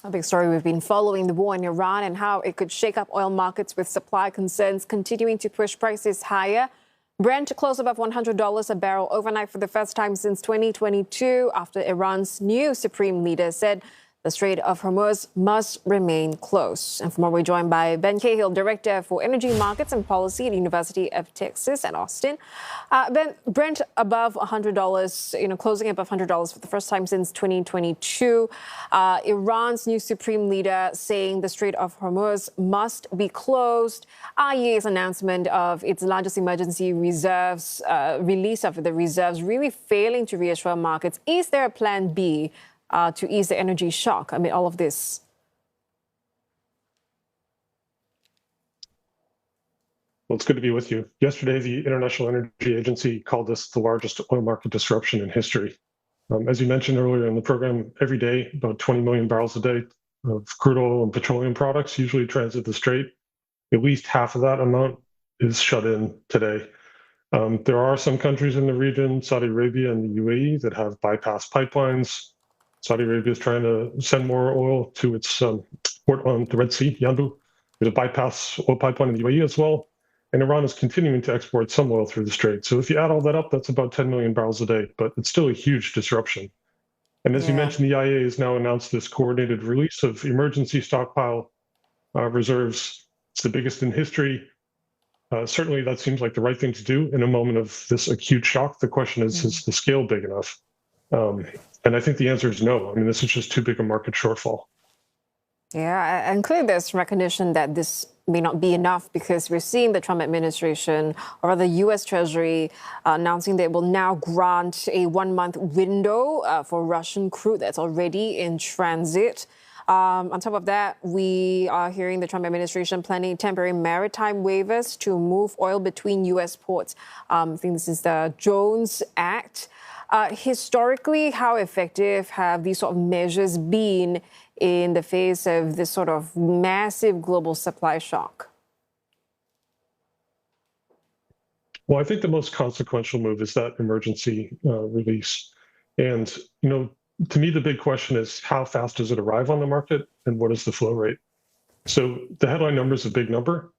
A big story we've been following, the war in Iran and how it could shake up oil markets with supply concerns continuing to push prices higher. Brent closed above $100 a barrel overnight for the first time since 2022 after Iran's new supreme leader said the Strait of Hormuz must remain closed. And for more, we're joined by Ben Cahill, Director for Energy Markets and Policy at the University of Texas at Austin. Ben, Brent above $100, closing above $100 for the first time since 2022. Iran's new supreme leader saying the Strait of Hormuz must be closed. IEA's announcement of its largest emergency reserves, release of the reserves, really failing to reassure markets. Is there a plan B to ease the energy shock amid all of this? Well, it's good to be with you. Yesterday, the International Energy Agency called this the largest oil market disruption in history. As you mentioned earlier in the program, every day, about 20 million barrels a day of crude oil and petroleum products usually transit the Strait. At least half of that amount is shut in today. There are some countries in the region, Saudi Arabia and the UAE, that have bypass pipelines. Saudi Arabia is trying to send more oil to its port on the Red Sea, Yanbu. There's a bypass oil pipeline in the UAE as well. And Iran is continuing to export some oil through the Strait. So if you add all that up, that's about 10 million barrels a day, but it's still a huge disruption. And as you mentioned, the IEA has now announced this coordinated release of emergency stockpile reserves. It's the biggest in history. Certainly that seems like the right thing to do in a moment of this acute shock. The question is the scale big enough? And I think the answer is no. I mean, this is just too big a market shortfall. Yeah, and clearly there's recognition that this may not be enough because we're seeing the Trump administration, or rather U.S. Treasury, announcing they will now grant a 1-month window for Russian crude that's already in transit. On top of that, we are hearing the Trump administration planning temporary maritime waivers to move oil between U.S. ports. I think this is the Jones Act. Historically, how effective have these sort of measures been in the face of this sort of massive global supply shock? Well, I think the most consequential move is that emergency release. And, to me, the big question is how fast does it arrive on the market and what is the flow rate? So the headline number is a big number,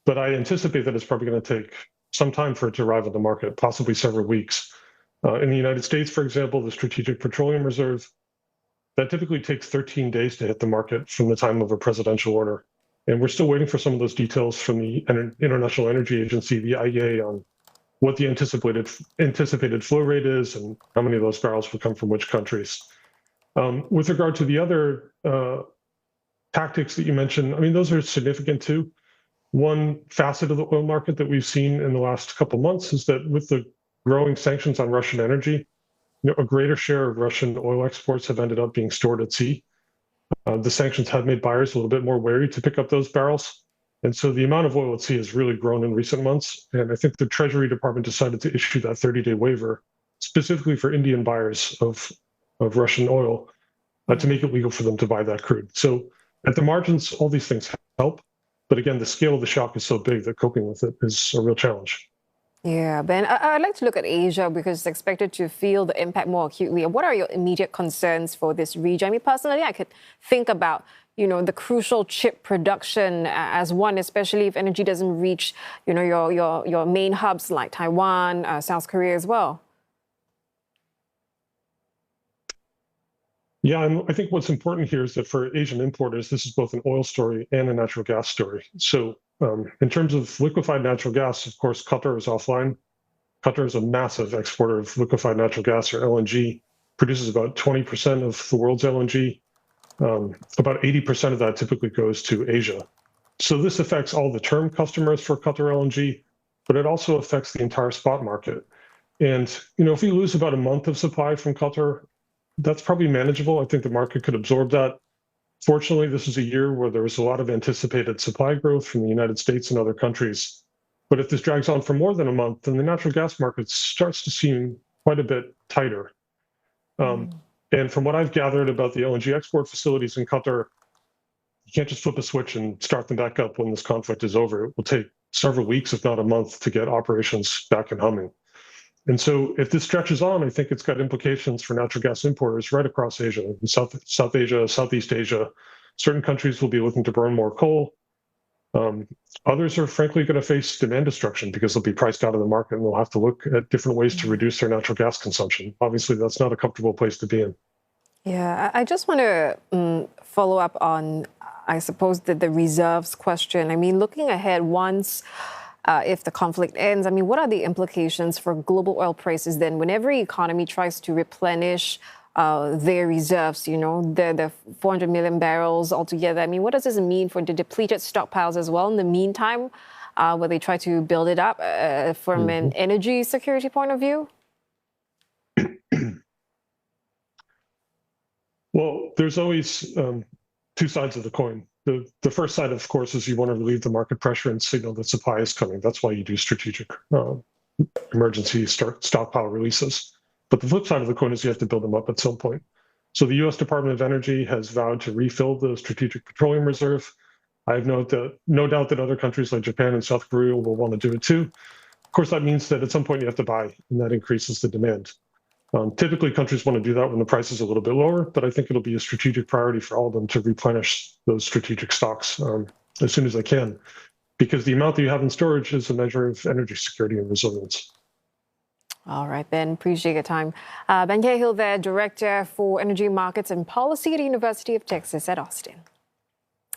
but I anticipate that it's probably going to take some time for it to arrive on the market, possibly several weeks. In the United States, for example, the Strategic Petroleum Reserve, that typically takes 13 days to hit the market from the time of a presidential order. And we're still waiting for some of those details from the International Energy Agency, the IEA, on what the anticipated flow rate is and how many of those barrels will come from which countries. With regard to the other tactics that you mentioned, I mean, those are significant too. One facet of the oil market that we've seen in the last couple of months is that with the growing sanctions on Russian energy, a greater share of Russian oil exports have ended up being stored at sea. The sanctions have made buyers a little bit more wary to pick up those barrels. And so the amount of oil at sea has really grown in recent months. And I think the Treasury Department decided to issue that 30-day waiver specifically for Indian buyers of Russian oil to make it legal for them to buy that crude. So at the margins, all these things help. But again, the scale of the shock is so big that coping with it is a real challenge. Yeah, Ben, I'd like to look at Asia because it's expected to feel the impact more acutely. What are your immediate concerns for this region? I mean, personally, I could think about, the crucial chip production as one, especially if energy doesn't reach, your main hubs like Taiwan, South Korea as well. Yeah, and I think what's important here is that for Asian importers, this is both an oil story and a natural gas story. So in terms of liquefied natural gas, of course, Qatar is offline. Qatar is a massive exporter of liquefied natural gas, or LNG, produces about 20% of the world's LNG. About 80% of that typically goes to Asia. So this affects all the term customers for Qatar LNG, but it also affects the entire spot market. And, if we lose about a month of supply from Qatar, that's probably manageable. I think the market could absorb that. Fortunately, this is a year where there was a lot of anticipated supply growth from the United States and other countries. But if this drags on for more than a month, then the natural gas market starts to seem quite a bit tighter. And from what I've gathered about the LNG export facilities in Qatar, you can't just flip a switch and start them back up when this conflict is over. It will take several weeks, if not a month, to get operations back and humming. And so if this stretches on, I think it's got implications for natural gas importers right across Asia, South Asia, Southeast Asia. Certain countries will be looking to burn more coal. Others are frankly going to face demand destruction because they'll be priced out of the market and they'll have to look at different ways to reduce their natural gas consumption. Obviously, that's not a comfortable place to be in. Yeah, I just want to follow up on, I suppose, the reserves question. I mean, looking ahead, once if the conflict ends, I mean, what are the implications for global oil prices then when every economy tries to replenish their reserves, the 400 million barrels altogether? I mean, what does this mean for the depleted stockpiles as well in the meantime, where they try to build it up from an energy security point of view? Well, there's always two sides of the coin. The first side, of course, is you want to relieve the market pressure and signal that supply is coming. That's why you do strategic emergency stockpile releases. But the flip side of the coin is you have to build them up at some point. So the U.S. Department of Energy has vowed to refill the Strategic Petroleum Reserve. I have no doubt that other countries like Japan and South Korea will want to do it too. Of course, that means that at some point you have to buy, and that increases the demand. Typically, countries want to do that when the price is a little bit lower, but I think it'll be a strategic priority for all of them to replenish those strategic stocks as soon as they can, because the amount that you have in storage is a measure of energy security and resilience. All right, Ben, appreciate your time. Ben Cahill there, Director for Energy Markets and Policy at the University of Texas at Austin.